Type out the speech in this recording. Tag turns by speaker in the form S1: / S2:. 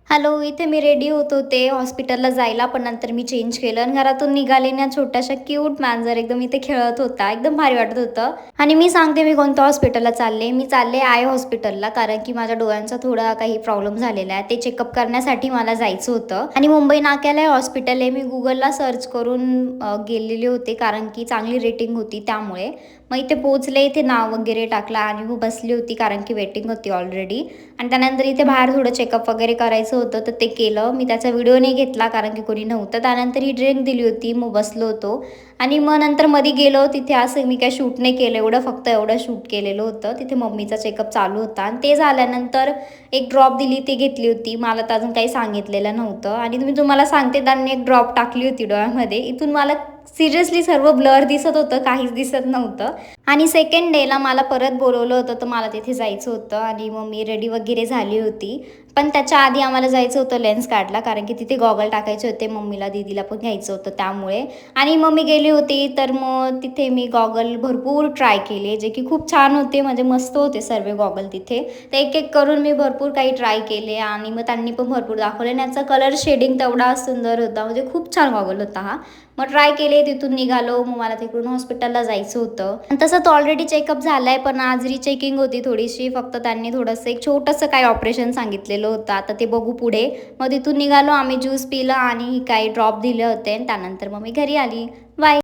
S1: Hello, इथे मी ready होत होते हॉस्पिटलला जायला, पण नंतर मी चेंज केलं आणि घरातून निघाले ना, छोटासा क्यूट मांजर एकदम इथे खेळत होता. एकदम भारी वाटत होतं. आणि मी सांगते मी कोणत्या हॉस्पिटलला चालले. मी चालले आय हॉस्पिटलला, कारण की माझ्या डोळ्यांचा थोडा काही प्रॉब्लेम झालेला आहे. ते चेकअप करण्यासाठी मला जायचं होतं. आणि मुंबई नाक्याला आहे हॉस्पिटल आहे. मी Googleला सर्च करून गेलेले होते, कारण की चांगली रेटिंग होती त्यामुळे. मग इथे पोहोचले, इथे नाव वगैरे टाकला आणि मग बसली होती, कारण की वेटिंग होती ऑलरेडी. आणि त्यानंतर इथे बाहेर थोडं चेकअप वगैरे करायचं होतं, तर ते केलं. मी त्याचा व्हिडिओ नाही घेतला, कारण की कोणी नव्हतं. त्यानंतर ही ड्रिंक दिली होती, मग बसलो होतो. आणि मग नंतर मध्ये गेलो, तिथे असं मी काय शूट नाही केलं एवढं, फक्त एवढं शूट केलेलं होतं. तिथे मम्मीचा चेकअप चालू होता आणि ते झाल्यानंतर एक ड्रॉप दिली, ती घेतली होती. मला तर अजून काही सांगितलेलं नव्हतं आणि मी तुम्हाला सांगते, त्यांनी एक ड्रॉप टाकली होती डोळ्यामध्ये. इथून मला सिरियसली सर्व ब्लर दिसत होतं, काहीच दिसत नव्हतं. आणि सेकंड डेला मला परत बोलवलं होतं, तर मला तिथे जायचं होतं आणि मग मी रेडी वगैरे झाली होती. पण त्याच्या आधी आम्हाला जायचं होतं लेन्स कार्डला, कारण की तिथे गॉगल टाकायचे होते. मम्मीला, दीदीला पण घ्यायचं होतं त्यामुळे. आणि मग मी गेली होती, तर मग तिथे मी गॉगल भरपूर ट्राय केले, जे की खूप छान होते, म्हणजे मस्त होते सर्व गॉगल तिथे. तर एक-एक करून मी भरपूर काही ट्राय केले आणि मग त्यांनी पण भरपूर दाखवले आणि याचा कलर शेडिंग तेवढा सुंदर होता, म्हणजे खूप छान गॉगल होता हा. मग ट्राय केले, तिथून निघालो. मग मला तिकडून हॉस्पिटलला जायचं होतं. आणि तसं तर ऑलरेडी चेकअप झाला आहे, पण आज रिचेकिंग होती थोडीशी. फक्त त्यांनी थोडंसं एक छोटंसं काही ऑपरेशन सांगितलेलं होतं. आता ते बघू पुढे. मग तिथून निघालो आम्ही, ज्यूस पिलं आणि काही ड्रॉप दिले होते आणि त्यानंतर मग मी घरी आली. बाय.